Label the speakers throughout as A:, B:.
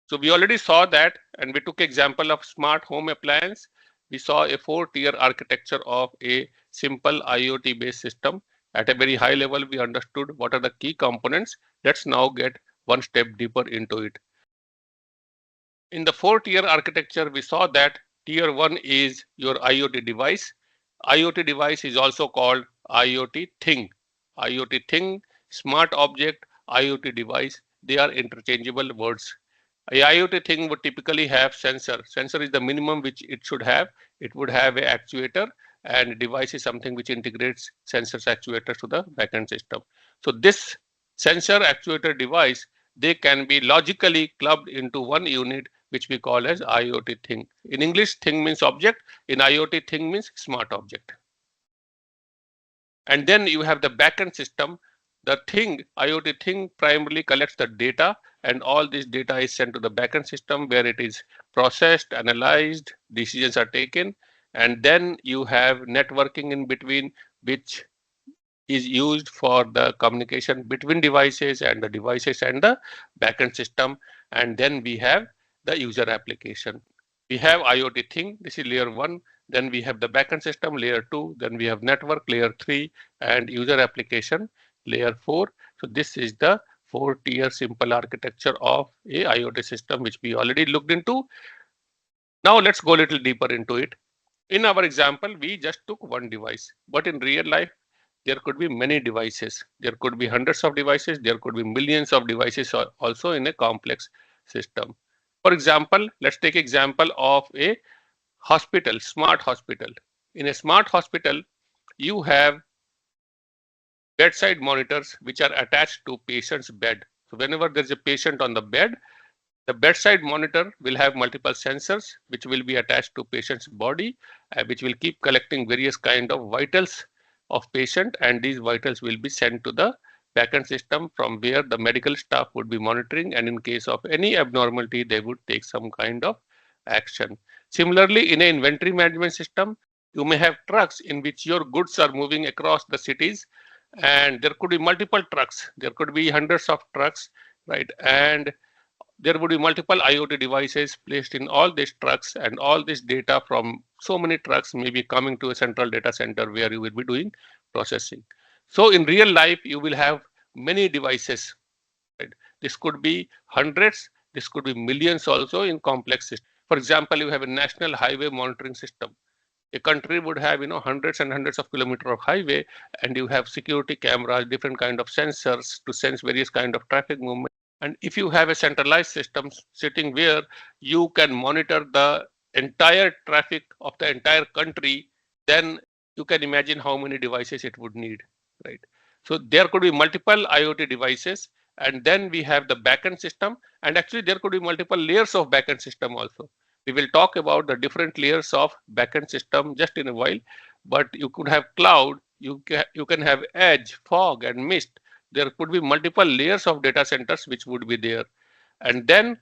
A: So we already saw that, and we took example of smart home appliance. We saw a 4-tier architecture of a simple IoT based system. At a very high level, we understood what are the key components. Let's now get one step deeper into it. In the 4-tier architecture, we saw that tier 1 is your IoT device. IoT device is also called IoT thing. IoT thing, smart object, IoT device, they are interchangeable words. A IoT thing would typically have sensor. Sensor is the minimum which it should have. It would have a actuator, and device is something which integrates sensors actuators to the backend system. So this sensor actuator device, they can be logically clubbed into one unit which we call as IoT thing. In English, thing means object. In IoT, thing means smart object. And then you have the backend system. The thing, IoT thing, primarily collects the data, and all this data is sent to the backend system where it is processed, analyzed, decisions are taken, and then you have networking in between, which is used for the communication between devices and the devices and the backend system. And then we have the user application. We have IoT thing, this is layer 1. Then we have the backend system, layer 2. Then we have network, layer 3, and user application, layer 4. So this is the 4-tier simple architecture of a IoT system, which we already looked into. Now let's go a little deeper into it. In our example, we just took one device, but in real life, there could be many devices. There could be hundreds of devices. There could be millions of devices also in a complex system. For example, let's take example of a hospital, smart hospital. In a smart hospital, you have bedside monitors which are attached to patient's bed. So whenever there's a patient on the bed, the bedside monitor will have multiple sensors which will be attached to patient's body, which will keep collecting various kind of vitals of patient, and these vitals will be sent to the backend system from where the medical staff would be monitoring, and in case of any abnormality they would take some kind of action. Similarly, in an inventory management system, you may have trucks in which your goods are moving across the cities, and there could be multiple trucks, there could be hundreds of trucks, right? And there would be multiple IoT devices placed in all these trucks, and all this data from so many trucks may be coming to a central data center where you will be doing processing. So in real life, you will have many devices, right? This could be hundreds, this could be millions also in complex systems. For example, you have a national highway monitoring system. A country would have hundreds and hundreds of kilometers of highway, and you have security cameras, different kind of sensors to sense various kind of traffic movement. And if you have a centralized system sitting where you can monitor the entire traffic of the entire country, then you can imagine how many devices it would need, right? So there could be multiple IoT devices, and then we have the backend system, and actually there could be multiple layers of backend system also. We will talk about the different layers of backend system just in a while, but you could have cloud, you can have edge, fog, and mist. There could be multiple layers of data centers which would be there. And then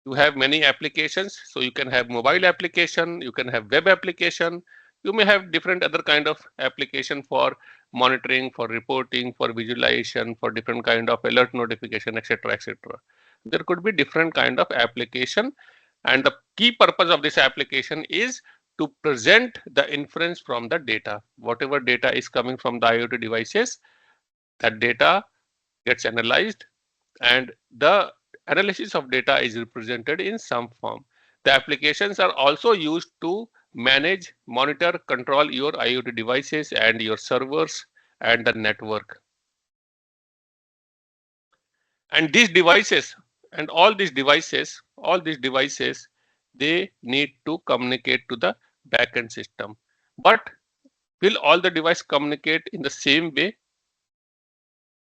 A: you have many applications. So you can have mobile application, you can have web application, you may have different other kind of application for monitoring, for reporting, for visualization, for different kind of alert notification, etc., etc. There could be different kind of application, and the key purpose of this application is to present the inference from the data. Whatever data is coming from the IoT devices, that data gets analyzed, and the analysis of data is represented in some form. The applications are also used to manage, monitor, control your IoT devices and your servers and the network. And these devices and all these devices, they need to communicate to the backend system. But will all the devices communicate in the same way?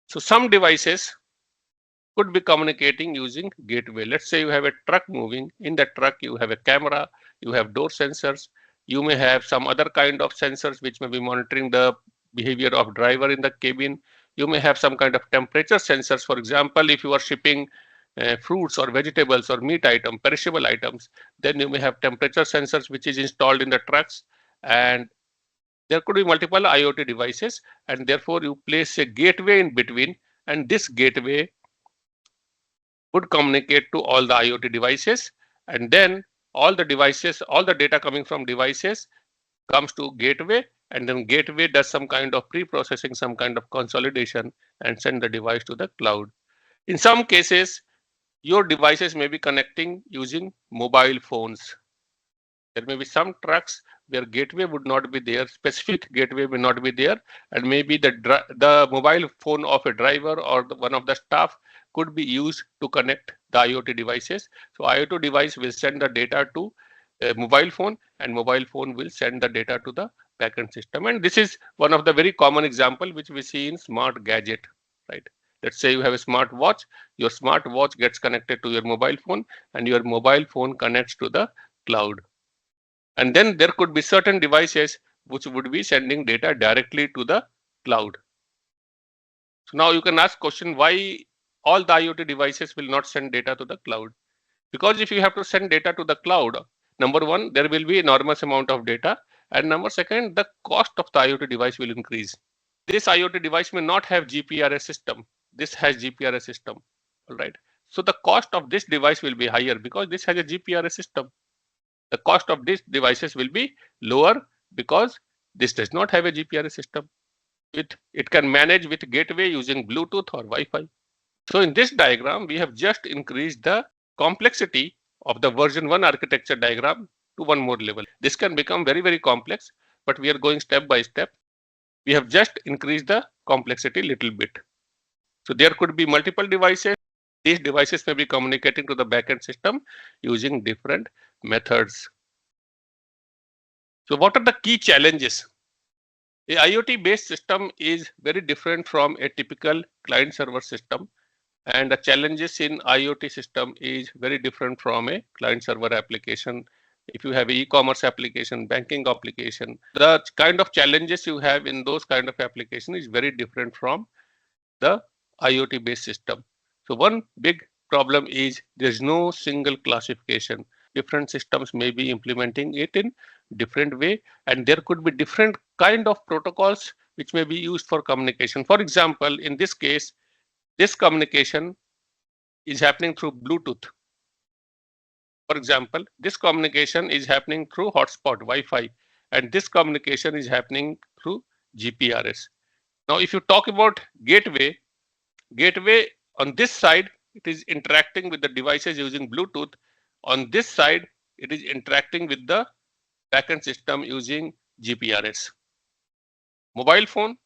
A: So some devices could be communicating using gateway. Let's say you have a truck moving. In that truck, you have a camera, you have door sensors, you may have some other kind of sensors which may be monitoring the behavior of driver in the cabin. You may have some kind of temperature sensors. For example, if you are shipping fruits or vegetables or meat item, perishable items, then you may have temperature sensors which is installed in the trucks, and there could be multiple IoT devices, and therefore you place a gateway in between, and this gateway would communicate to all the IoT devices, and then all the data coming from devices comes to gateway, and then gateway does some kind of pre-processing, some kind of consolidation, and send the device to the cloud. In some cases, your devices may be connecting using mobile phones. There may be some trucks where gateway would not be there, specific gateway may not be there, and maybe the mobile phone of a driver or one of the staff could be used to connect the IoT devices. So IoT device will send the data to a mobile phone, and mobile phone will send the data to the backend system. And this is one of the very common example which we see in smart gadget, right? Let's say you have a smart watch, your smart watch gets connected to your mobile phone, and your mobile phone connects to the cloud. And then there could be certain devices which would be sending data directly to the cloud. So now you can ask question, why all the IoT devices will not send data to the cloud? Because if you have to send data to the cloud, number one, there will be enormous amount of data, and number second, the cost of the IoT device will increase. This IoT device may not have GPRS system. This has GPRS system. All right. So the cost of this device will be higher because this has a GPRS system. The cost of these devices will be lower because this does not have a GPRS system. It can manage with gateway using Bluetooth or Wi-Fi. So in this diagram, we have just increased the complexity of the version 1 architecture diagram to one more level. This can become very, very complex, but we are going step by step. We have just increased the complexity little bit. So there could be multiple devices. These devices may be communicating to the backend system using different methods. So what are the key challenges? A IoT based system is very different from a typical client server system, and the challenges in IoT system is very different from a client server application. If you have an e-commerce application, banking application, the kind of challenges you have in those kind of application is very different from the IoT based system. So one big problem is there's no single classification. Different systems may be implementing it in different way, and there could be different kind of protocols which may be used for communication. For example, in this case, this communication is happening through Bluetooth. For example, this communication is happening through hotspot Wi-Fi, and this communication is happening through GPRS. Now, if you talk about gateway on this side, it is interacting with the devices using Bluetooth. On this side, it is interacting with the backend system using GPRS. Mobile phone,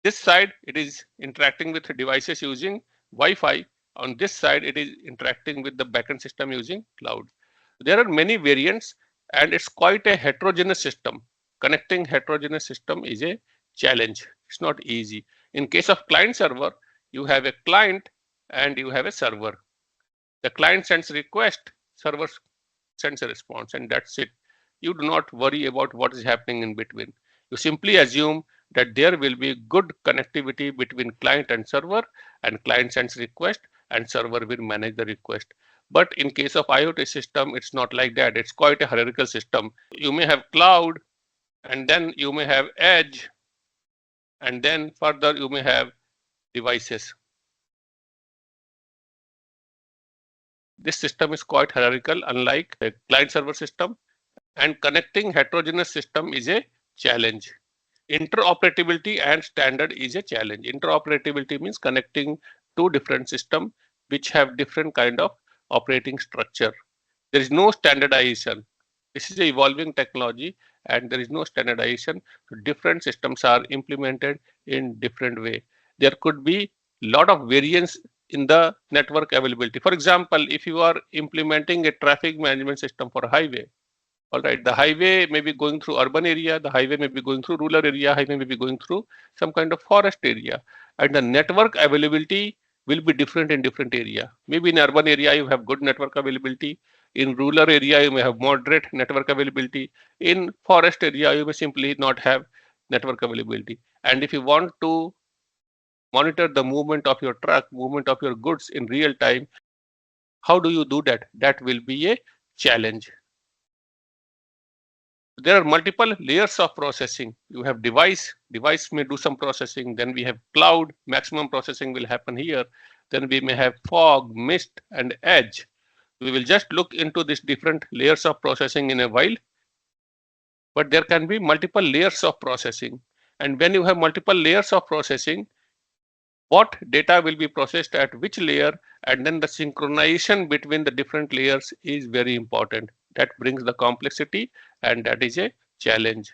A: this side, it is interacting with the devices using Wi-Fi. On this side, it is interacting with the backend system using cloud. There are many variants, and it's quite a heterogeneous system. Connecting heterogeneous system is a challenge. It's not easy. In case of client server, you have a client and you have a server. The client sends a request, server sends a response, and that's it. You do not worry about what is happening in between. You simply assume that there will be good connectivity between client and client sends request and server will manage the request. But in case of IoT system, it's not like that. It's quite a hierarchical system. You may have cloud, and then you may have edge, and then further you may have devices. This system is quite hierarchical, unlike a client server system, and connecting heterogeneous system is a challenge. Interoperability and standard is a challenge. Interoperability means connecting two different systems which have different kind of operating structure. There is no standardization. This is an evolving technology, and there is no standardization. So different systems are implemented in different way. There could be lot of variance in the network availability. For example, if you are implementing a traffic management system for a highway, all right, the highway may be going through urban area, the highway may be going through rural area, highway may be going through some kind of forest area, and the network availability will be different in different area. Maybe in urban area you have good network availability, in rural area you may have moderate network availability, in forest area you may simply not have network availability. And if you want to monitor the movement of your truck, movement of your goods in real time, how do you do that? That will be a challenge. There are multiple layers of processing. You have device may do some processing. Then we have cloud, maximum processing will happen here. then we may have fog, mist, and edge. We will just look into these different layers of processing in a while, but there can be multiple layers of processing. And when you have multiple layers of processing, what data will be processed at which layer, and then the synchronization between the different layers is very important. That brings the complexity, and that is a challenge.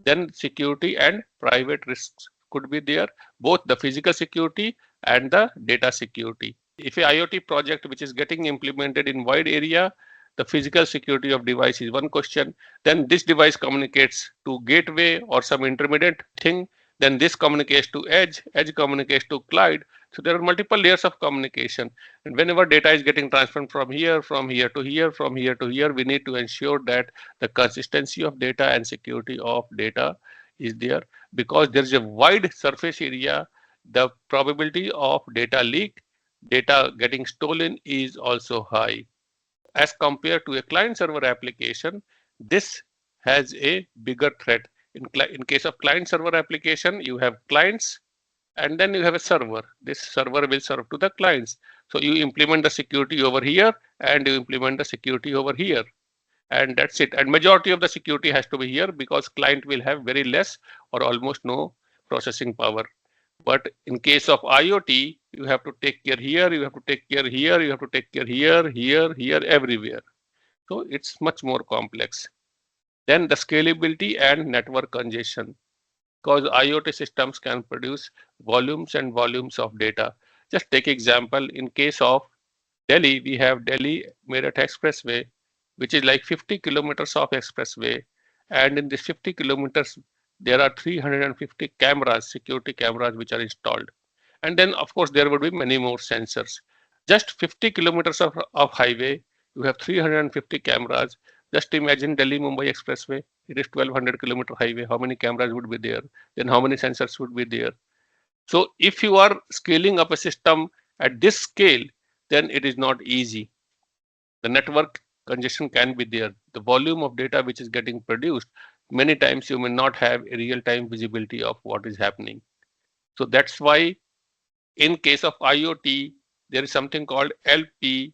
A: Then security and private risks could be there, both the physical security and the data security. If a IoT project which is getting implemented in wide area, the physical security of device is one question. Then this device communicates to gateway or some intermediate thing. Then this communicates to edge communicates to cloud. So there are multiple layers of communication. And whenever data is getting transferred from here to here, from here to here, we need to ensure that the consistency of data and security of data is there, because there is a wide surface area. The probability of data leak, data getting stolen is also high. As compared to a client server application, this has a bigger threat. In case of client server application, you have clients and then you have a server. This server will serve to the clients. So you implement the security over here and you implement the security over here. And that's it. And majority of the security has to be here, because client will have very less or almost no processing power. But in case of IoT, you have to take care here, you have to take care here, you have to take care here, everywhere. So it's much more complex. Then the scalability and network congestion, because IoT systems can produce volumes and volumes of data. Just take example, in case of Delhi, we have Delhi Meerut Expressway, which is like 50 kilometers of expressway. And in this 50 kilometers, there are 350 cameras, security cameras, which are installed. And then, of course, there would be many more sensors. Just 50 kilometers of highway, you have 350 cameras. Just imagine Delhi Mumbai Expressway. It is 1200-kilometer highway. How many cameras would be there? Then how many sensors would be there? So if you are scaling up a system at this scale, then it is not easy. The network congestion can be there. The volume of data which is getting produced, many times you may not have a real-time visibility of what is happening. So that's why in case of IoT, there is something called LP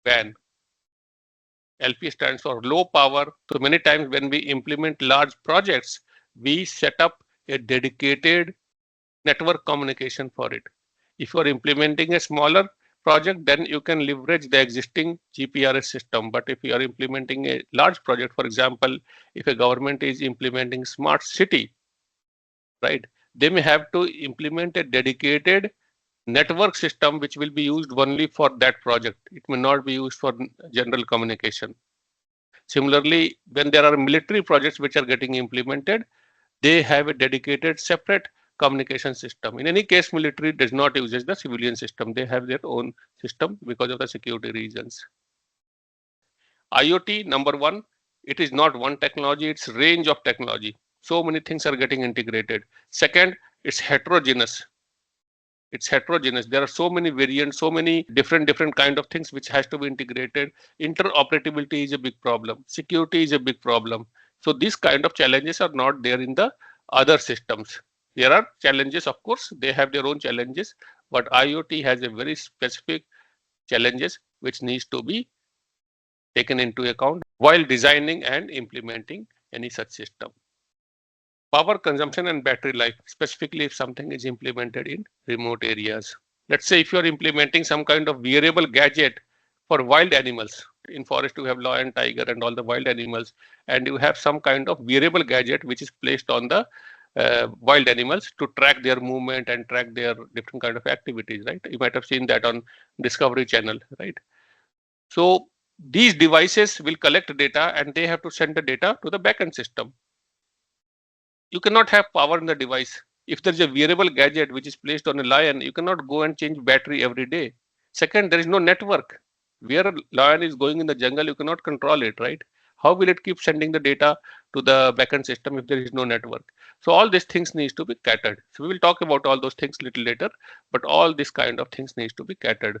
A: WAN. LP stands for low power. So many times when we implement large projects, we set up a dedicated network communication for it. If you are implementing a smaller project, then you can leverage the existing GPRS system. But if you are implementing a large project, for example, if a government is implementing smart city, right, they may have to implement a dedicated network system which will be used only for that project. It may not be used for general communication. Similarly, when there are military projects which are getting implemented, they have a dedicated separate communication system. In any case, military does not use the civilian system. They have their own system because of the security reasons. IoT, number one, it is not one technology, it's range of technology. So many things are getting integrated. Second, it's heterogeneous. It's heterogeneous. There are so many variants, so many different kind of things which has to be integrated. Interoperability is a big problem. Security is a big problem. So these kind of challenges are not there in the other systems. There are challenges, of course, they have their own challenges, but IoT has a very specific challenges which needs to be taken into account while designing and implementing any such system. Power consumption and battery life, specifically if something is implemented in remote areas. Let's say if you are implementing some kind of wearable gadget for wild animals. In forest you have lion, tiger and all the wild animals, and you have some kind of wearable gadget which is placed on the wild animals to track their movement and track their different kind of activities, right? You might have seen that on Discovery Channel, right? So these devices will collect data and they have to send the data to the backend system. You cannot have power in the device. If there is a wearable gadget which is placed on a lion, you cannot go and change battery every day. Second, there is no network. Where a lion is going in the jungle, you cannot control it, right? How will it keep sending the data to the backend system if there is no network? So all these things needs to be catered. So we will talk about all those things little later, but all this kind of things needs to be catered.